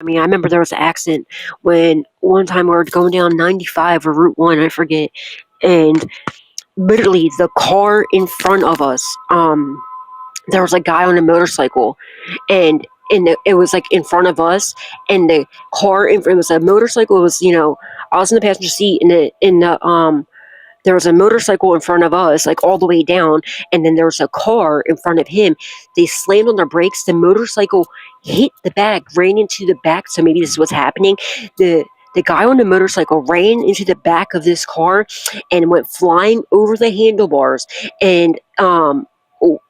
I mean, I remember there was an accident when one time we were going down 95 or Route 1, I forget, and literally the car in front of us, there was a guy on a motorcycle, and it was like in front of us, and the car it was a motorcycle. It was, I was in the passenger seat, in the there was a motorcycle in front of us, like all the way down, and then there was a car in front of him. They slammed on their brakes. The motorcycle hit the back, ran into the back. So maybe this is what's happening. The guy on the motorcycle ran into the back of this car and went flying over the handlebars, and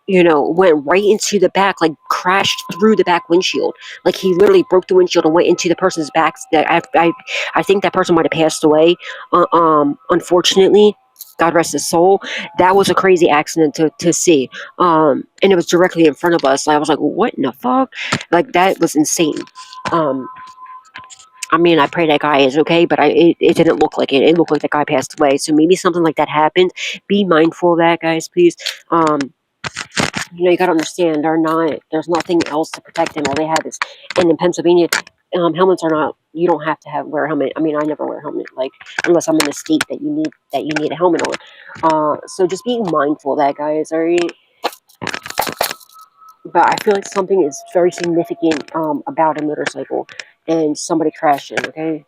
went right into the back, like crashed through the back windshield. Like he literally broke the windshield and went into the person's back. I think that person might have passed away. Unfortunately, God rest his soul. That was a crazy accident to see. And it was directly in front of us. I was like, what in the fuck? Like, that was insane. I mean, I pray that guy is okay, but it didn't look like it. It looked like the guy passed away. So maybe something like that happened. Be mindful of that, guys, please. You got to understand, there's nothing else to protect them. All they have is, and in Pennsylvania, helmets are not, you don't have to wear a helmet. I mean, I never wear a helmet, like, unless I'm in a state that you need a helmet on. So just being mindful of that, guys, alright? But I feel like something is very significant about a motorcycle and somebody crashing, okay?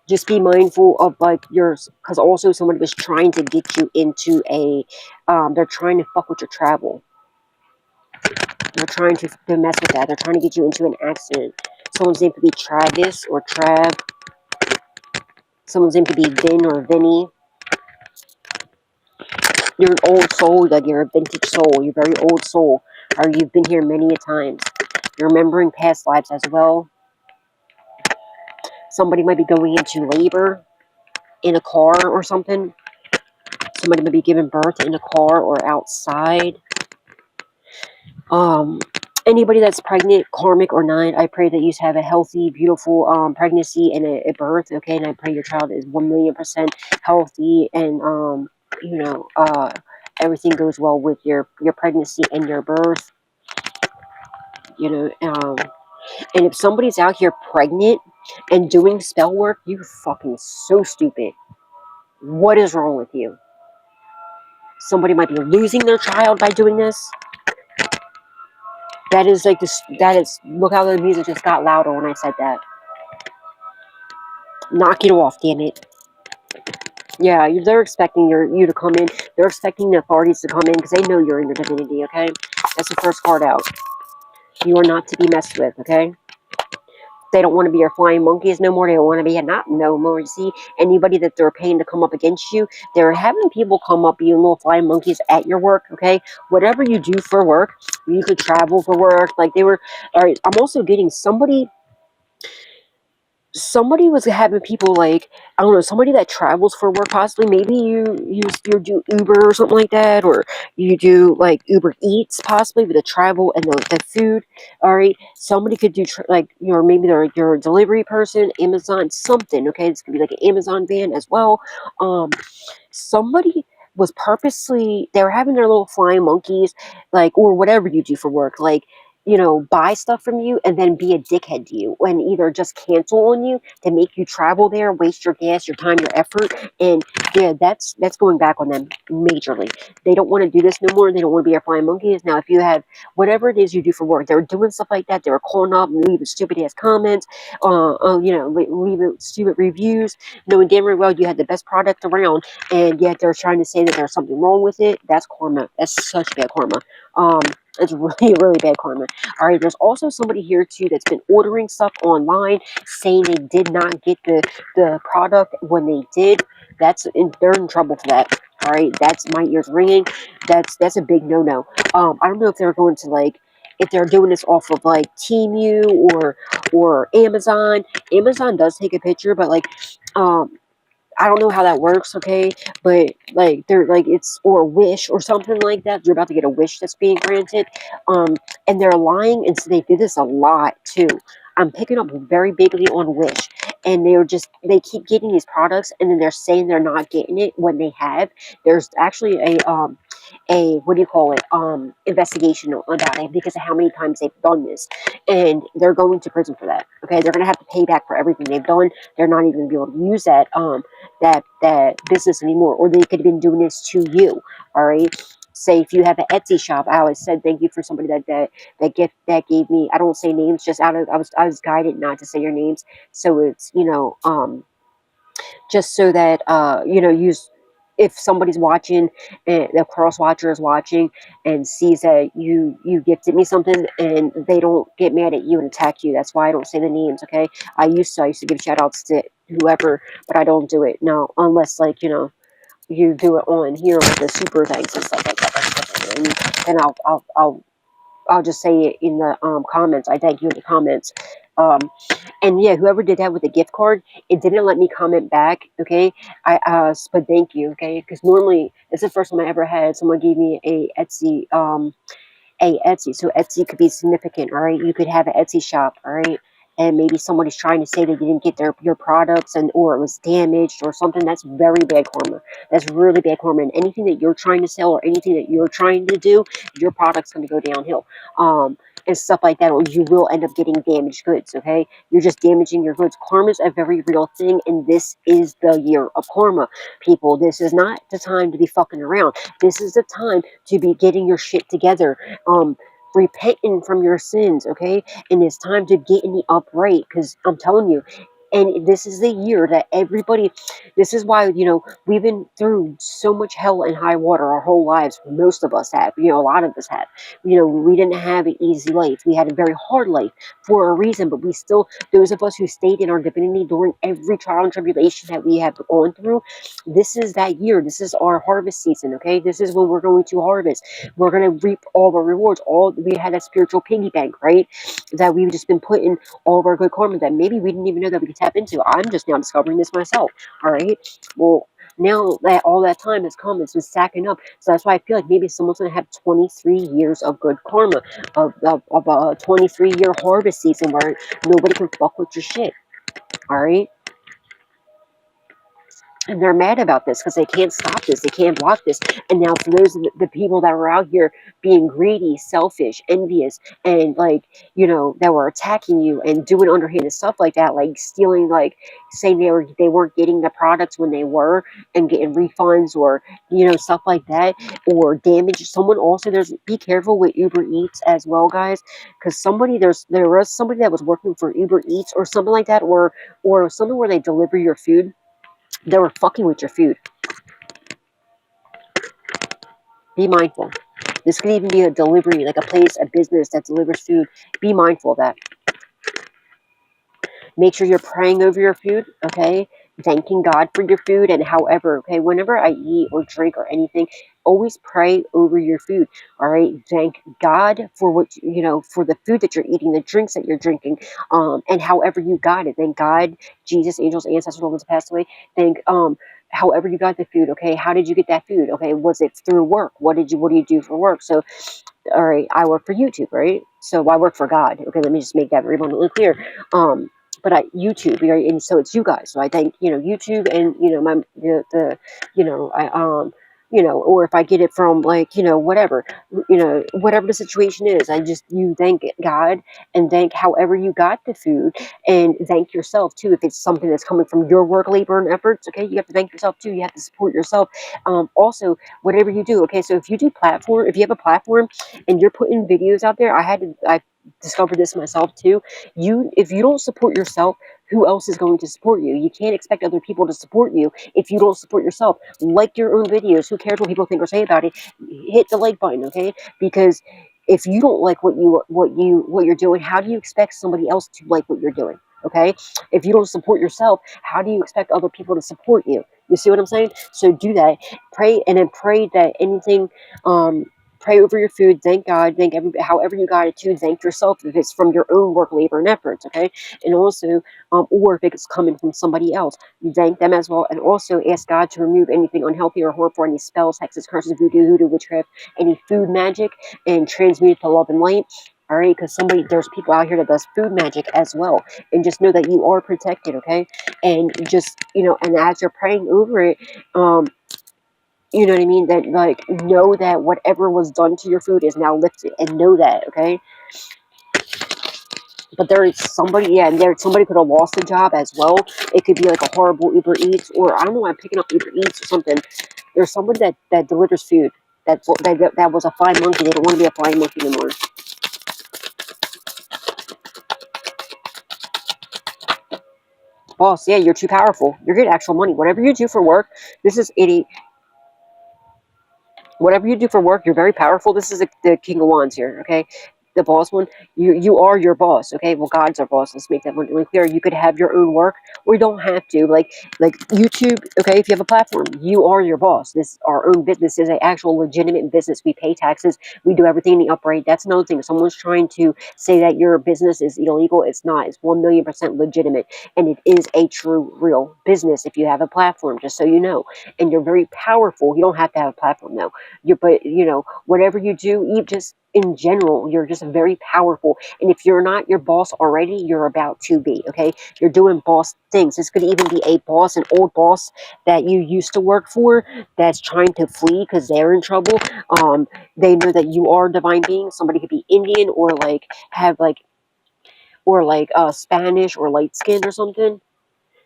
Just be mindful of, like, yours, because also somebody was trying to get you into they're trying to fuck with your travel. They're trying to mess with that. They're trying to get you into an accident. Someone's name could be Travis or Trav. Someone's name could be Vin or Vinny. You're an old soul, like you're a vintage soul. You're a very old soul. Or you've been here many a times. You're remembering past lives as well. Somebody might be going into labor in a car or something. Somebody might be giving birth in a car or outside. Anybody that's pregnant, karmic or not, I pray that you have a healthy, beautiful pregnancy and a birth, okay? And I pray your child is 1,000,000% healthy, and everything goes well with your pregnancy and your birth. And if somebody's out here pregnant and doing spell work, you fucking so stupid. What is wrong with you? Somebody might be losing their child by doing this. That is like this. That is. Look how the music just got louder when I said that. Knock it off, damn it. Yeah, they're expecting you to come in. They're expecting the authorities to come in because they know you're in your divinity. Okay, that's the first card out. You are not to be messed with. Okay. They don't want to be your flying monkeys no more. They don't want to be no more. You see, anybody that they're paying to come up against you, they're having people come up being little flying monkeys at your work, okay? Whatever you do for work, you could travel for work. Like they were, all right, I'm also getting somebody was having people, like, I don't know, somebody that travels for work, possibly. Maybe you do Uber or something like that, or you do like Uber Eats, possibly, with the travel and the food. All right, somebody could do maybe they're your delivery person, Amazon, something. Okay, this could be like an Amazon van as well. Somebody was purposely, they were having their little flying monkeys, like, or whatever you do for work, like, buy stuff from you and then be a dickhead to you, and either just cancel on you to make you travel there, waste your gas, your time, your effort. And yeah, that's going back on them majorly. They don't want to do this no more. They don't want to be your flying monkeys. Now, if you have whatever it is you do for work, they're doing stuff like that. They were calling up and leaving stupid ass comments, leaving stupid reviews, knowing damn well you had the best product around, and yet they're trying to say that there's something wrong with it. That's karma. That's such bad karma. It's really, really bad karma. All right, there's also somebody here, too, that's been ordering stuff online, saying they did not get the product when they did. They're in trouble for that. All right, that's my ears ringing. That's a big no-no. I don't know if they're going to, like, if they're doing this off of, like, Temu or Amazon. Amazon does take a picture, but, like, I don't know how that works, okay? But, like, they're, like, it's, or Wish or something like that. You're about to get a wish that's being granted. And they're lying, and so they did this a lot, too. I'm picking up very bigly on Wish. and they keep getting these products, and then they're saying they're not getting it when they have. There's actually a what do you call it, investigation about it because of how many times they've done this, and they're going to prison for that. Okay, they're going to have to pay back for everything they've done. They're not even going to be able to use that business anymore, or they could have been doing this to you. All right. Say if you have an Etsy shop, I always said thank you for somebody that gave me. I don't say names, just out of I was guided not to say your names, so it's just so that use, if somebody's watching and the cross watcher is watching and sees that you gifted me something, and they don't get mad at you and attack you. That's why I don't say the names. Okay, I used to give shout outs to whoever, but I don't do it now unless you do it on here with the super thanks and stuff like that. That's different. And I'll just say it in the comments. I thank you in the comments. And yeah, whoever did that with the gift card, it didn't let me comment back. Okay, but thank you. Okay, because normally it's the first time I ever had someone give me a Etsy. So Etsy could be significant, all right? You could have an Etsy shop, all right? And maybe somebody's trying to say they didn't get your products, or it was damaged or something. That's very bad karma. That's really bad karma. And anything that you're trying to sell or anything that you're trying to do, your product's going to go downhill. And stuff like that, or you will end up getting damaged goods, okay? You're just damaging your goods. Karma is a very real thing, and this is the year of karma, people. This is not the time to be fucking around. This is the time to be getting your shit together, repenting from your sins, okay? And it's time to get in the upright, because I'm telling you, and this is the year that everybody, this is why, we've been through so much hell and high water our whole lives. Most of us have, a lot of us have. We didn't have an easy life. We had a very hard life for a reason, but we still, those of us who stayed in our divinity during every trial and tribulation that we have gone through, this is that year. This is our harvest season, okay? This is when we're going to harvest. We're going to reap all the rewards. We had that spiritual piggy bank, right? That we've just been putting all of our good karma that maybe we didn't even know that we could tap into. I'm just now discovering this myself, all right? Well, now that all that time has come, it's been stacking up. So that's why I feel like maybe someone's going to have 23 years of good karma, of a 23-year harvest season where nobody can fuck with your shit, all right? And they're mad about this because they can't stop this. They can't block this. And now for those of the people that were out here being greedy, selfish, envious, and that were attacking you and doing underhanded stuff like that, like stealing, like saying they weren't getting the products when they were, and getting refunds, or stuff like that, or damage someone. Also, be careful with Uber Eats as well, guys, because there was somebody that was working for Uber Eats or something like that, or something where they deliver your food. They were fucking with your food. Be mindful. This could even be a delivery, like a business that delivers food. Be mindful of that. Make sure you're praying over your food, okay? Thanking God for your food, and however, okay, whenever I eat or drink or anything, always pray over your food, all right? Thank God for for the food that you're eating, the drinks that you're drinking, and however you got it. Thank God, Jesus, angels, ancestors, all those passed away. Thank, however you got the food, okay? How did you get that food, okay? Was it through work? What do you do for work? So, all right, I work for YouTube, right? So I work for God. Okay, let me just make that very abundantly clear. But YouTube, right? And so it's you guys. So I thank YouTube, and my or if I get it from whatever whatever the situation is, you thank God, and thank however you got the food, and thank yourself too if it's something that's coming from your work, labor, and efforts. Okay, you have to thank yourself too. You have to support yourself. Also, whatever you do. Okay, so if you have a platform and you're putting videos out there, I discovered this myself too. If you don't support yourself, who else is going to support you? You can't expect other people to support you if you don't support yourself. Like your own videos. Who cares what people think or say about it? Hit the like button, okay? Because if you don't like what you're doing, how do you expect somebody else to like what you're doing? Okay? If you don't support yourself, how do you expect other people to support you? You see what I'm saying? So do that. Pray, and then pray that anything pray over your food, thank God, thank however you got it to, thank yourself if it's from your own work, labor, and efforts, okay? And also, or if it's coming from somebody else, you thank them as well, and also ask God to remove anything unhealthy or harmful, any spells, hexes, curses, voodoo, hoodoo, witchcraft, any food magic, and transmute it to love and light. All right, because there's people out here that does food magic as well, and just know that you are protected, okay? And just, and as you're praying over it, you know what I mean? That, like, know that whatever was done to your food is now lifted, and know that, okay? But there is somebody, yeah, and somebody could have lost a job as well. It could be like a horrible Uber Eats, or I don't know why I'm picking up Uber Eats or something. There's somebody that delivers food. That was a flying monkey. They don't want to be a flying monkey anymore. Boss, yeah, you're too powerful. You're getting actual money. Whatever you do for work, this is 80. Whatever you do for work, you're very powerful. This is the King of Wands here, okay? The boss one, you are your boss, okay? Well, God's our boss. Let's make that one really clear. You could have your own work, or you don't have to. Like YouTube, okay? If you have a platform, you are your boss. This our own business is an actual legitimate business. We pay taxes. We do everything in the upright. That's another thing. If someone's trying to say that your business is illegal, it's not. It's 1,000,000% legitimate, and it is a true, real business if you have a platform. Just so you know, and you're very powerful. You don't have to have a platform though. But whatever you do, you just in general, you're just very powerful. And if you're not your boss already, you're about to be. Okay, you're doing boss things. This could even be a boss, an old boss that you used to work for, that's trying to flee because they're in trouble. They know that you are a divine being. Somebody could be Indian, or like have like, or like Spanish, or light skinned or something,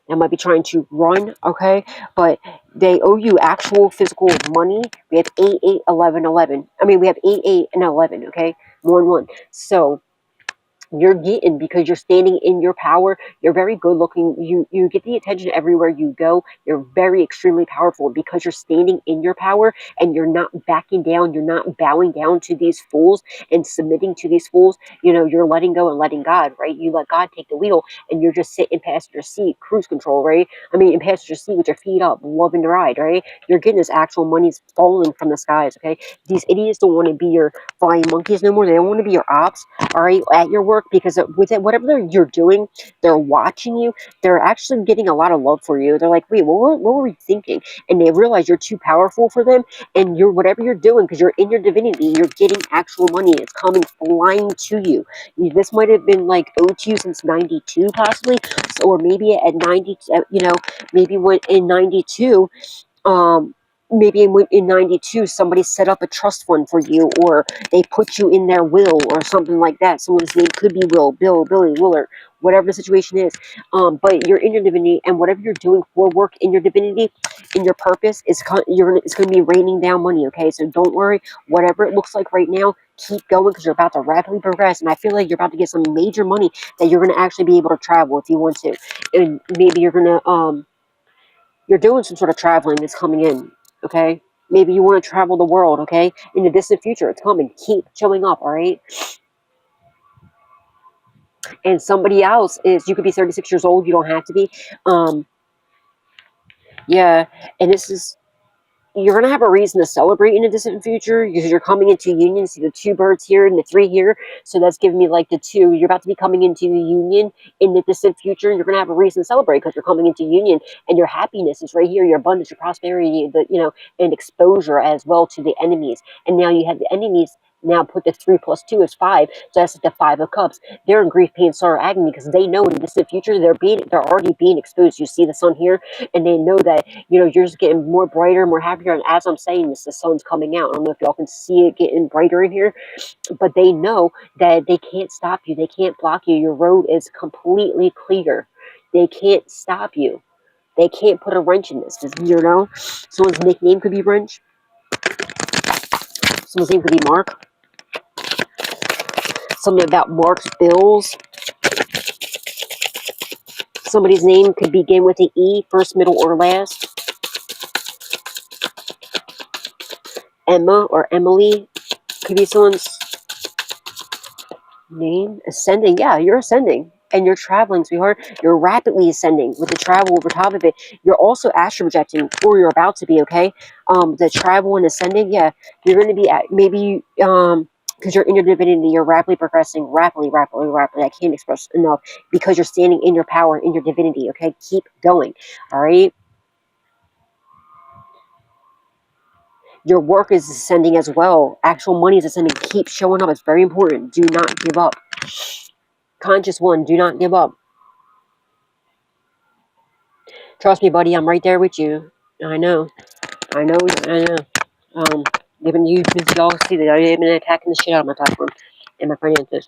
that might be trying to run, okay? But they owe you actual physical money. We have 8, 8, 11, 11. I mean, we have 8, 8, and 11, okay? 1, 1. So you're getting, because you're standing in your power. You're very good looking. You get the attention everywhere you go. You're very extremely powerful because you're standing in your power, and you're not backing down. You're not bowing down to these fools and submitting to these fools. You're letting go and letting God, right? You let God take the wheel, and you're just sitting passenger seat, cruise control, right? I mean, in passenger seat with your feet up, loving the ride, right? You're getting this actual money's falling from the skies, okay? These idiots don't want to be your flying monkeys no more. They don't want to be your ops, all right, at your work, because with it, whatever you're doing, they're watching you. They're actually getting a lot of love for you. They're like, wait, what were we thinking? And they realize you're too powerful for them, and whatever you're doing, because you're in your divinity, you're getting actual money. It's coming flying to you. This might have been like owed to you since 92, possibly, or maybe at 90, maybe when in 92, um, maybe in 92, somebody set up a trust fund for you, or they put you in their will, or something like that. Someone's name could be Will, Bill, Billy, Willard, whatever the situation is. But you're in your divinity, and whatever you're doing for work in your divinity, in your purpose, it's going to be raining down money, okay? So don't worry. Whatever it looks like right now, keep going, because you're about to rapidly progress, and I feel like you're about to get some major money that you're going to actually be able to travel if you want to. And maybe you're doing some sort of traveling that's coming in, okay? Maybe you want to travel the world, okay? In the distant future, it's coming. Keep showing up, all right? And somebody else you could be 36 years old. You don't have to be. Yeah, and you're going to have a reason to celebrate in the distant future, because you're coming into union. See the 2 birds here and the 3 here. So that's giving me like the 2. You're about to be coming into the union in the distant future. You're going to have a reason to celebrate, because you're coming into union, and your happiness is right here. Your abundance, your prosperity, and exposure as well to the enemies. And now you have the enemies. Now put the 3 plus 2 is 5. So that's like the 5 of Cups. They're in grief, pain, sorrow, agony, because they know in the distant future they're already being exposed. You see the sun here, and they know that you're just getting more brighter, more happier. And as I'm saying this, the sun's coming out. I don't know if y'all can see it getting brighter in here, but they know that they can't stop you. They can't block you. Your road is completely clear. They can't stop you. They can't put a wrench in this. Someone's nickname could be Wrench. Someone's name could be Mark. Something about Mark's bills. Somebody's name could begin with an E, first, middle, or last. Emma or Emily could be someone's name. Ascending. Yeah, you're ascending. And you're traveling, sweetheart. You're rapidly ascending with the travel over top of it. You're also astral projecting, or you're about to be, okay? The travel and ascending, yeah. You're going to be at, maybe, because you're in your divinity, you're rapidly progressing, rapidly. I can't express enough, because you're standing in your power, in your divinity, okay? Keep going, all right? Your work is ascending as well. Actual money is ascending. Keep showing up. It's very important. Do not give up. Conscious one, do not give up. Trust me, buddy, I'm right there with you. I know. I know. I know. Even you all see that I've been attacking the shit out of my platform and my finances.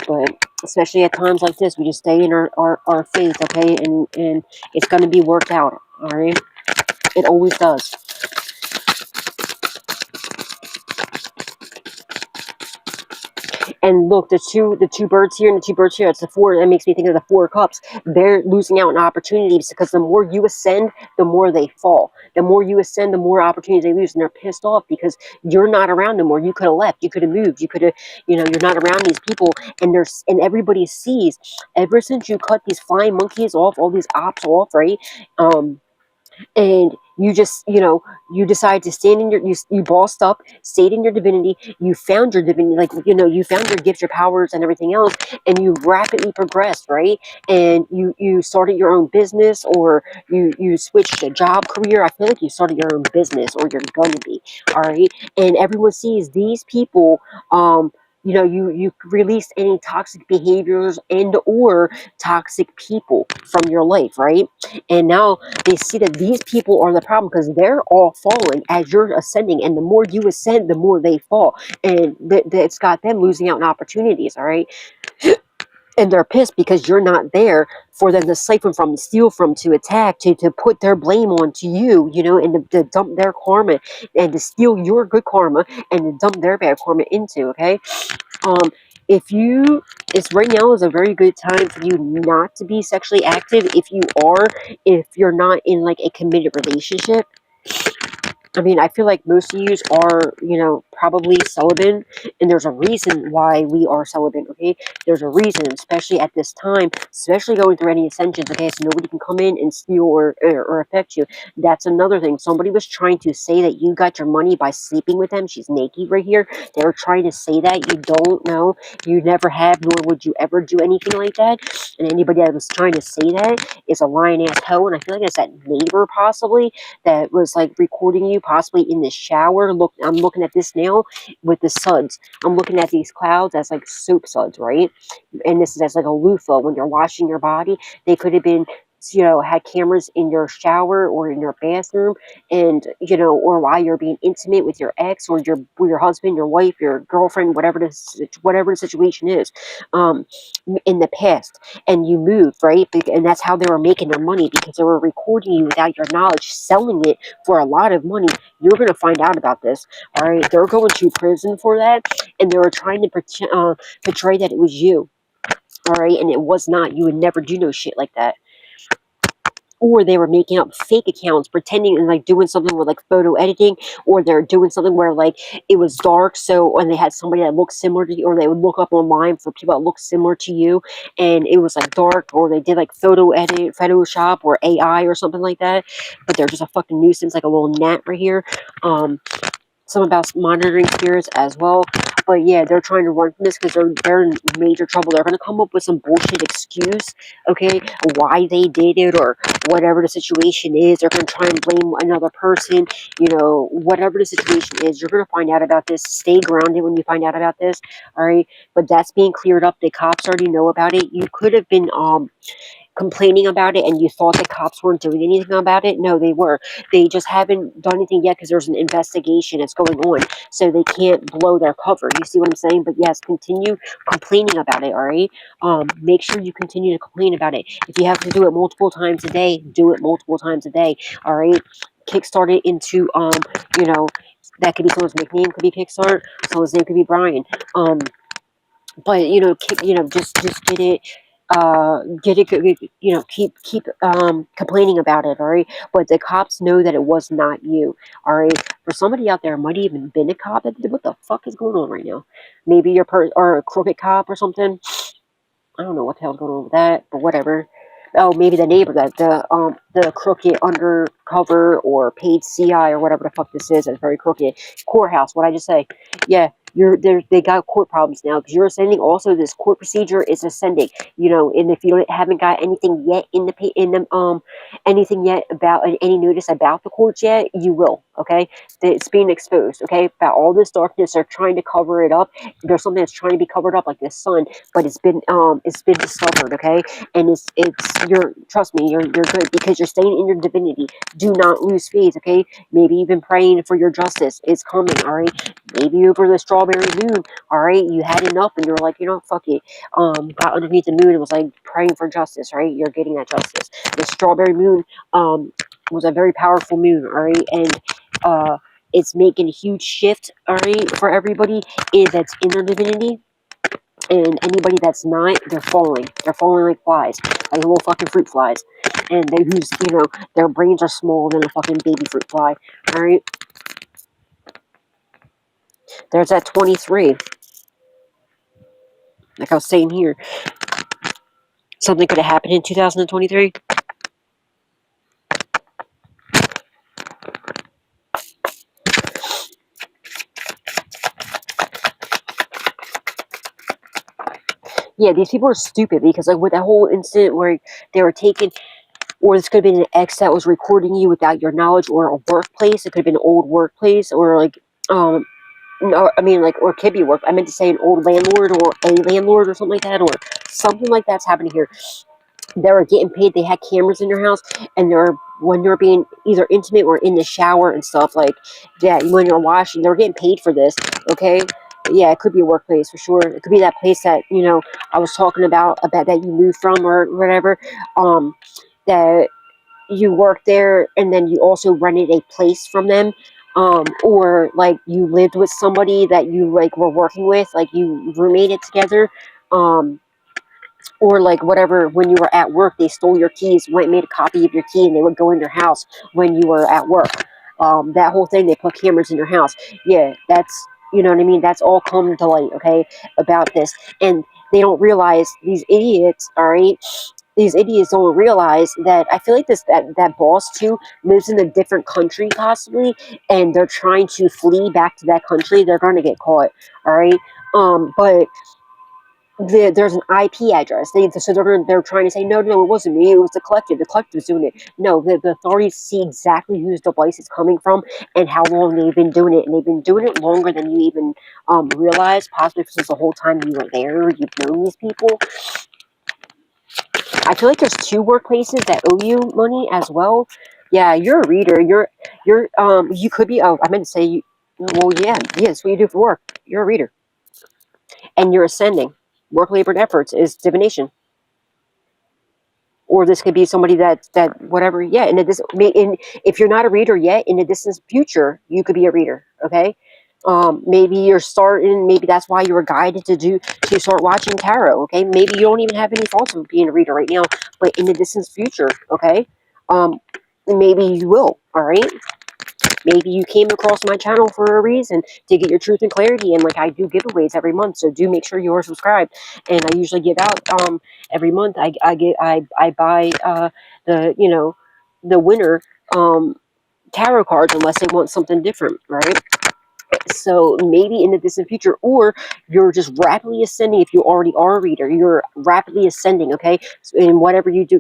But especially at times like this, we just stay in our faith, okay? And it's going to be worked out, all right? It always does. And look, the two birds here and the two birds here, it's the four. That makes me think of the four cups. They're losing out on opportunities because the more you ascend, the more they fall. The more you ascend, the more opportunities they lose, and they're pissed off because you're not around no more. You could have left. You could have moved. You could have, you're not around these people, and everybody sees. Ever since you cut these flying monkeys off, all these ops off, right? And you just, you decide to stand in you bossed up, stayed in your divinity, you found your divinity, like, you found your gifts, your powers, and everything else, and you rapidly progressed, right? And you started your own business, or you switched a job career. I feel like you started your own business, or you're going to be, all right? And everyone sees these people, you released any toxic behaviors and or toxic people from your life, right? And now they see that these people are the problem because they're all falling as you're ascending, and the more you ascend, the more they fall, and it's got them losing out on opportunities, all right? And they're pissed because you're not there for them to siphon from, steal from, to attack, to put their blame onto you, and to dump their karma, and to steal your good karma and to dump their bad karma into, okay? If you, it's right now is a very good time for you not to be sexually active. If you're not in like a committed relationship. I mean, I feel like most of you are, probably celibate, and there's a reason why we are celibate, okay? There's a reason, especially at this time, especially going through any ascensions, okay? So nobody can come in and steal or affect you. That's another thing. Somebody was trying to say that you got your money by sleeping with them. She's naked right here. They were trying to say that. You don't know. You never have, nor would you ever do anything like that. And anybody that was trying to say that is a lying ass hoe, and I feel like it's that neighbor possibly that was like recording you, possibly in the shower. Look, I'm looking at this now with the suds. I'm looking at these clouds as like soap suds, right? And this is as like a loofah when you're washing your body. They could have been, had cameras in your shower or in your bathroom, and or while you're being intimate with your ex or your husband, your wife, your girlfriend, whatever the situation is, in the past, and you moved, right? And that's how they were making their money, because they were recording you without your knowledge, selling it for a lot of money. You're going to find out about this, all right? They're going to prison for that, and they were trying to portray that it was you, all right? And it was not. You would never do no shit like that. Or they were making up fake accounts, pretending and like doing something with like photo editing, or they're doing something where like it was dark, so when they had somebody that looked similar to you, or they would look up online for people that look similar to you, and it was like dark, or they did like photo edit, Photoshop, or AI or something like that, but they're just a fucking nuisance, like a little gnat right here. Some about monitoring spirits as well. But yeah, they're trying to run from this because they're in major trouble. They're going to come up with some bullshit excuse, okay, why they did it or whatever the situation is. They're going to try and blame another person, whatever the situation is. You're going to find out about this. Stay grounded when you find out about this, all right? But that's being cleared up. The cops already know about it. You could have been complaining about it and you thought the cops weren't doing anything about it. No, they were. They just haven't done anything yet because there's an investigation that's going on, so they can't blow their cover. You see what I'm saying? But yes, continue complaining about it, all right? Make sure you continue to complain about it. If you have to do it multiple times a day, do it multiple times a day, all right? Kickstart it into that could be someone's nickname, could be Kickstart, someone's name could be Brian. But just get it, keep complaining about it, all right? But the cops know that it was not you, all right? For somebody out there, it might have even been a cop. What the fuck is going on right now? Maybe you're or a crooked cop or something. I don't know what the hell's going on with that, but whatever. Oh, maybe the neighbor, that the crooked undercover or paid CI or whatever the fuck this is. It's very crooked. Courthouse. What I just say? Yeah. they got court problems now because you're ascending. Also, this court procedure is ascending. You know, and if you haven't got anything yet anything yet about any notice about the courts yet, you will. Okay, it's being exposed. Okay, about all this darkness, they're trying to cover it up. There's something that's trying to be covered up, like the sun, but it's been discovered. Okay, and you're trust me, you're good because you're staying in your divinity. Do not lose faith. Okay, maybe even praying for your justice is coming. All right, maybe over the strawberry moon. All right, you had enough and you're like, you know, fuck it. Got underneath the moon and was like praying for justice. Right, you're getting that justice. The strawberry moon was a very powerful moon. All right, and it's making a huge shift. All right, for everybody that's in their divinity. And anybody that's not, they're falling. They're falling like flies, like little fucking fruit flies. And they who's, you know, their brains are smaller than a fucking baby fruit fly. All right. There's that 23. Like I was saying here, something could have happened in 2023. Yeah, these people are stupid because like with that whole incident where they were taken, or this could have been an ex that was recording you without your knowledge, or a workplace. It could have been an old workplace, or like no, I mean, like, or could be work. I meant to say an old landlord or a landlord or something like that, or something like that's happening here. They were getting paid. They had cameras in their house, and when you're being either intimate or in the shower and stuff like that, when you're washing, they were getting paid for this. Okay, yeah, it could be a workplace for sure. It could be that place that I was talking about that you moved from or whatever. That you worked there and then you also rented a place from them, or like you lived with somebody that you like were working with, like you roommated together, or like whatever. When you were at work, they stole your keys, went and made a copy of your key, and they would go in your house when you were at work. That whole thing, they put cameras in your house. Yeah, that's, you know what I mean, that's all come to light, okay, about this. And they don't realize, these idiots, all right, these idiots don't realize that I feel like that boss too lives in a different country possibly, and they're trying to flee back to that country. They're going to get caught, all right. But there's an IP address. They're trying to say no, it wasn't me. It was the collective. The collective's doing it. No, the authorities see exactly whose device it's coming from and how long they've been doing it, and they've been doing it longer than you even realize. Possibly since the whole time you were there, you've known these people. I feel like there's 2 workplaces that owe you money as well. Yeah, you're a reader. You could be. Oh, I meant to say. Well, yeah, that's what you do for work. You're a reader, and you're ascending. Work, labor, and efforts is divination. Or this could be somebody that whatever. Yeah, if you're not a reader yet, in the distant future, you could be a reader. Okay. Maybe you're starting. Maybe that's why you were guided to start watching tarot. Okay, maybe you don't even have any thoughts of being a reader right now, but in the distant future, okay, maybe you will. All right, maybe you came across my channel for a reason to get your truth and clarity. And like I do giveaways every month, so do make sure you are subscribed. And I usually give out every month. I buy the winner tarot cards unless they want something different, right? So maybe in the distant future, or you're just rapidly ascending. If you already are a reader, you're rapidly ascending. Okay, so in whatever you do,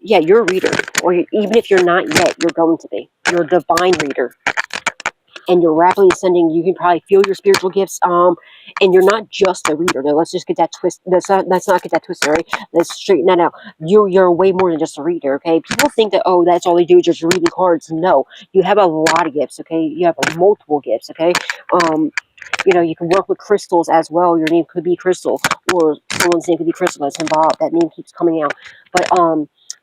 yeah, you're a reader, or even if you're not yet, you're going to be. You're a divine reader, and you're rapidly ascending. You can probably feel your spiritual gifts. And you're not just a reader. Now, let's just get that twist. Let's not get that twisted, right? Let's straighten that out. You're way more than just a reader. Okay, people think that that's all they do is just reading cards. No, you have a lot of gifts. Okay, you have multiple gifts. Okay, you can work with crystals as well. Your name could be Crystal, or someone's name could be Crystal that's involved. That name keeps coming out. But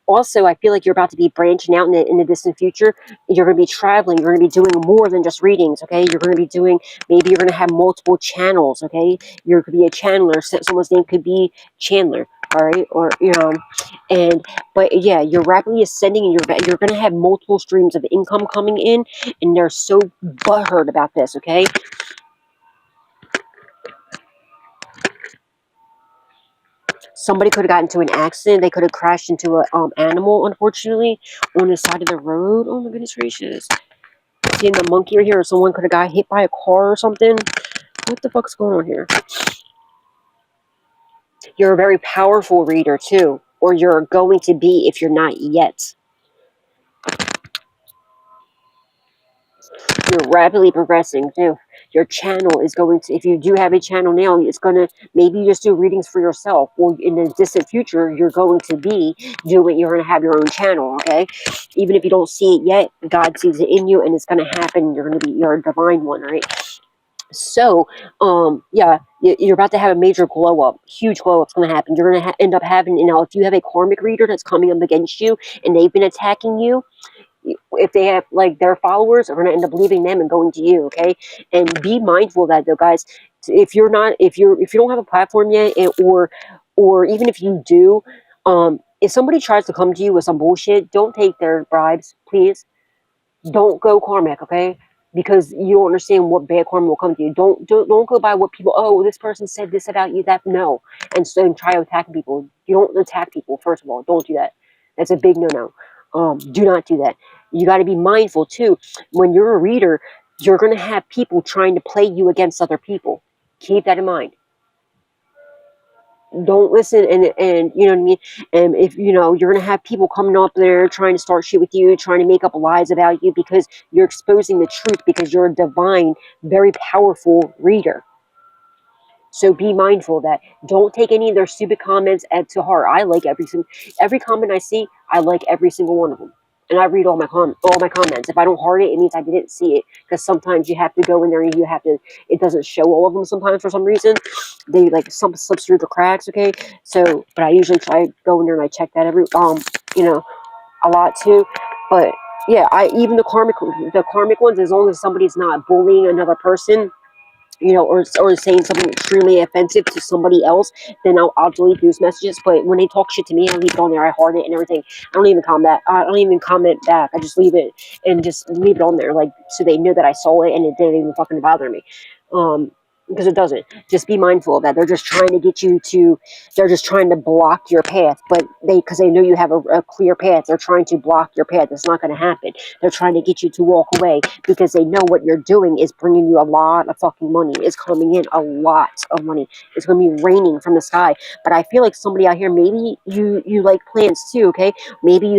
also, I feel like you're about to be branching out in the distant future. You're going to be traveling. You're going to be doing more than just readings, okay? You're going to be doing, maybe you're going to have multiple channels, okay? You could be a channeler. Someone's name could be Chandler, all right? Or, but yeah, you're rapidly ascending, and you're going to have multiple streams of income coming in, and they're so butthurt about this, okay? Somebody could have gotten into an accident. They could have crashed into an animal, unfortunately, on the side of the road. Oh my goodness gracious! Seeing the monkey right here, or someone could have got hit by a car or something. What the fuck's going on here? You're a very powerful reader too, or you're going to be if you're not yet. You're rapidly progressing too. Your channel is going to, if you do have a channel now, it's going to, maybe you just do readings for yourself. Or in the distant future, you're going to be doing, you're going to have your own channel, okay? Even if you don't see it yet, God sees it in you and it's going to happen. You're going to be, you're a divine one, right? So, yeah, you're about to have a major glow up, huge glow up's going to happen. You're going to end up having, you know, if you have a karmic reader that's coming up against you and they've been attacking you, if they have like their followers are going to end up leaving them and going to you, okay? And be mindful of that though, guys. If you're not, if you don't have a platform yet, or even if you do, if somebody tries to come to you with some bullshit, don't take their bribes, please. Don't go karmic, okay? Because you don't understand what bad karma will come to you. Don't go by what people, oh, this person said this about you, that, no. And so try to attack people. You don't attack people, first of all. Don't do that. That's a big no-no. Do not do that. You got to be mindful, too. When you're a reader, you're going to have people trying to play you against other people. Keep that in mind. Don't listen, and you know what I mean. And if you know, you're gonna have people coming up there trying to start shit with you, trying to make up lies about you because you're exposing the truth, because you're a divine, very powerful reader. So be mindful of that. Don't take any of their stupid comments to heart. I like every comment I see. I like every single one of them, and I read all my comments. If I don't heart it, it means I didn't see it. Because sometimes you have to go in there and you have to. It doesn't show all of them sometimes for some reason. They like some slips through the cracks. Okay, so but I usually try to go in there and I check that you know, a lot too. But yeah, even the karmic ones, as long as somebody's not bullying another person, you know, or saying something extremely offensive to somebody else, then I'll delete those messages. But when they talk shit to me, I leave it on there. I heart it and everything. I don't even comment back. I just leave it and just leave it on there, like so they know that I saw it and it didn't even fucking bother me. Because it doesn't. Just be mindful of that. They're just trying to get you to. They're just trying to block your path. But because they know you have a clear path, they're trying to block your path. It's not going to happen. They're trying to get you to walk away because they know what you're doing is bringing you a lot of fucking money. It's coming in a lot of money. It's going to be raining from the sky. But I feel like somebody out here, maybe you like plants too. Okay, maybe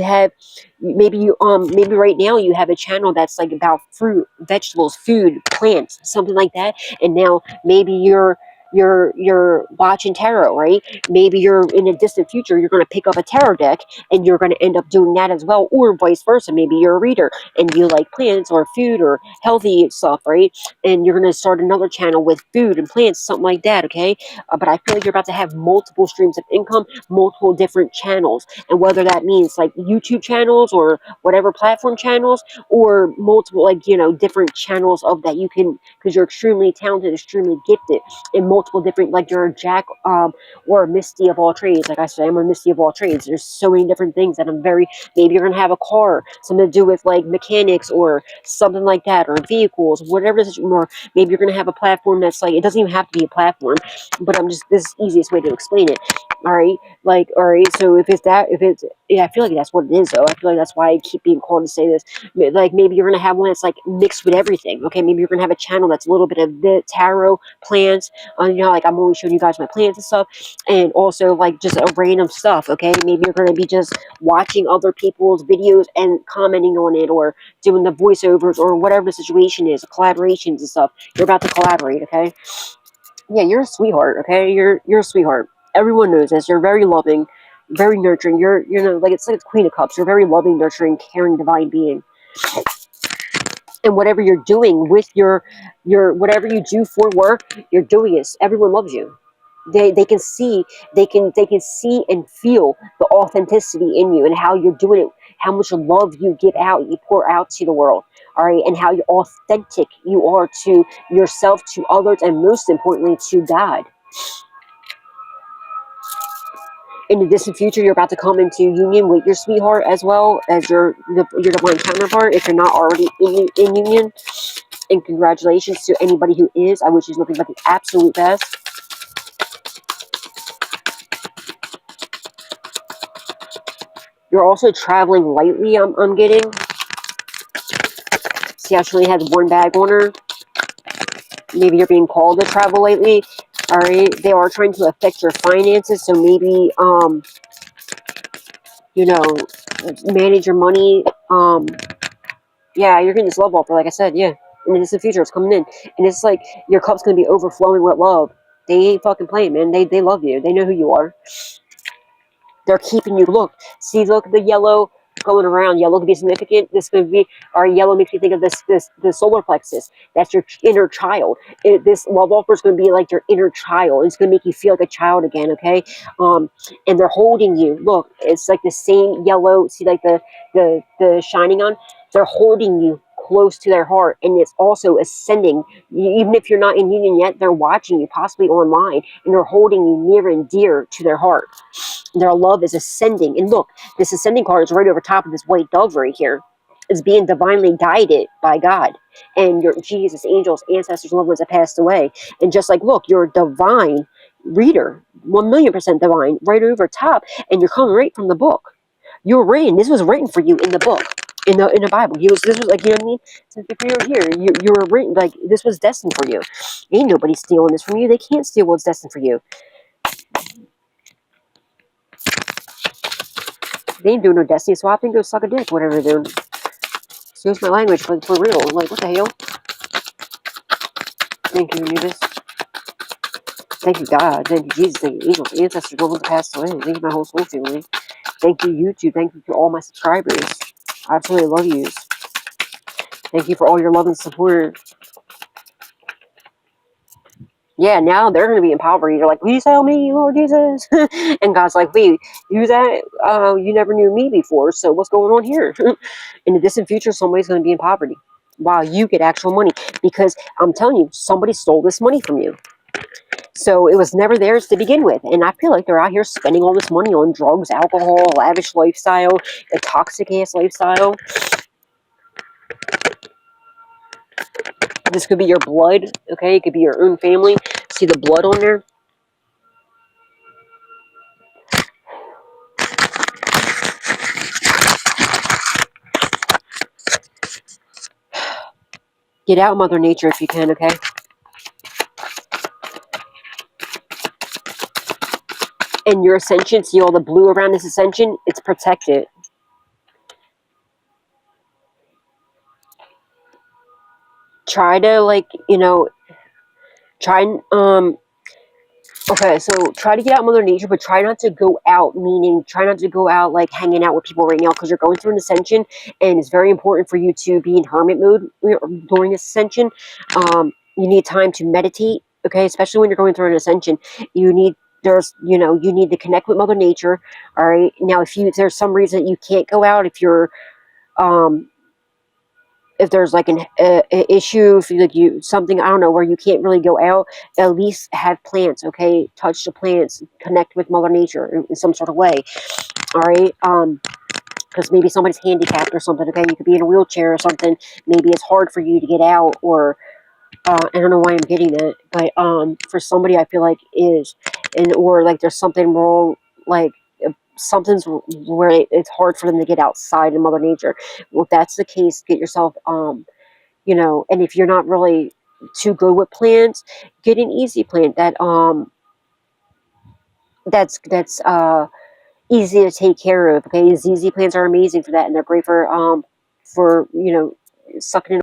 maybe right now you have a channel that's like about fruit, vegetables, food, plants, something like that. And now maybe you're watching tarot, right? Maybe you're in a distant future, you're going to pick up a tarot deck and you're going to end up doing that as well, or vice versa. Maybe you're a reader and you like plants or food or healthy stuff, right? And you're going to start another channel with food and plants, something like that, okay? But I feel like you're about to have multiple streams of income, multiple different channels, and whether that means like YouTube channels or whatever platform channels, or multiple, like, you know, different channels of that you can, because you're extremely talented, extremely gifted in multiple different, like you're a jack or a Misty of all trades. Like I said, I'm a Misty of all trades. There's so many different things that I'm very, maybe you're going to have a car, something to do with like mechanics or something like that, or vehicles, whatever it is, or maybe you're going to have a platform that's like, it doesn't even have to be a platform, but this is the easiest way to explain it. All right. Like, all right. So if it's, yeah, I feel like that's what it is though. I feel like that's why I keep being called to say this. Like maybe you're going to have one that's like mixed with everything. Okay. Maybe you're going to have a channel that's a little bit of the tarot, plants, you know, like I'm always showing you guys my plants and stuff, and also like just a random stuff. Okay. Maybe you're going to be just watching other people's videos and commenting on it, or doing the voiceovers, or whatever the situation is, collaborations and stuff. You're about to collaborate. Okay. Yeah, you're a sweetheart, okay? You're a sweetheart. Everyone knows this. You're very loving, very nurturing. You know, like it's like the Queen of Cups. You're very loving, nurturing, caring, divine being. And whatever you're doing with your whatever you do for work, you're doing it. Everyone loves you. They can see see and feel the authenticity in you and how you're doing it, how much love you give out, you pour out to the world, all right, and how authentic you are to yourself, to others, and most importantly to God. In the distant future, you're about to come into union with your sweetheart as well as your divine counterpart if you're not already in union. And congratulations to anybody who is. I wish you nothing but the absolute best. You're also traveling lightly, I'm getting. See how she only has one bag on her? maybe you're being called to travel lately. All right, they are trying to affect your finances, so maybe you know, manage your money. Yeah, you're getting this love offer, like I said, yeah. And it's the future, it's coming in. And it's like your cup's gonna be overflowing with love. They ain't fucking playing, man. They love you. They know who you are. They're keeping you. Look, see, look at the yellow going around. Yellow could be significant. This could be, or yellow makes me think of the solar plexus. That's your inner child. This love offer is going to be like your inner child. It's going to make you feel like a child again. Okay, and they're holding you. Look, it's like the same yellow. See, like the shining on. They're holding you close to their heart, and it's also ascending. Even if you're not in union yet, they're watching you, possibly online, and they're holding you near and dear to their heart. Their love is ascending. And look, this ascending card is right over top of this white dove right here. It's being divinely guided by God and your Jesus, angels, ancestors, loved ones that passed away. And just like, look, you're a divine reader, 1,000,000% divine, right over top, and you're coming right from the book. You're written. This was written for you in the book, in the Bible. This was like, you know what I mean? So if you're here, you were written, like, this was destined for you. Ain't nobody stealing this from you. They can't steal what's destined for you. They ain't doing no destiny swapping. Go suck a dick, whatever they're doing. Excuse my language, but for real. Like, what the hell? Thank you, Anubis. Thank you, God. Thank you, Jesus. Thank you, angels, ancestors, loved ones passed away. Thank you, my whole soul family. Thank you, YouTube. Thank you to all my subscribers. I absolutely love you. Thank you for all your love and support. Yeah, now they're going to be in poverty. They're like, please help me, Lord Jesus. And God's like, wait, you that? You never knew me before, so what's going on here? In the distant future, somebody's going to be in poverty while you get actual money. Because I'm telling you, somebody stole this money from you. So it was never theirs to begin with. And I feel like they're out here spending all this money on drugs, alcohol, lavish lifestyle, a toxic-ass lifestyle. This could be your blood, okay? It could be your own family. See the blood on there? Get out, Mother Nature, if you can, okay? And your ascension, see all the blue around this ascension? It's protected. Try to, like, you know, try and, okay, so try to get out Mother Nature, but try not to go out, meaning try not to go out, like, hanging out with people right now, because you're going through an ascension, and it's very important for you to be in hermit mode during this ascension. You need time to meditate, okay, especially when you're going through an ascension. You need, you need to connect with Mother Nature, all right? Now, if there's some reason you can't go out, if there's like an issue, if something, I don't know, where you can't really go out, at least have plants, okay? Touch the plants, connect with Mother Nature in some sort of way, all right? Because maybe somebody's handicapped or something, okay? You could be in a wheelchair or something. Maybe it's hard for you to get out, or I don't know why I'm getting it, but for somebody I feel like is, or like there's something wrong, like something's where it's hard for them to get outside in Mother Nature. Well, if that's the case, get yourself, and if you're not really too good with plants, get an easy plant that's easy to take care of. Okay, these easy plants are amazing for that, and they're great for sucking in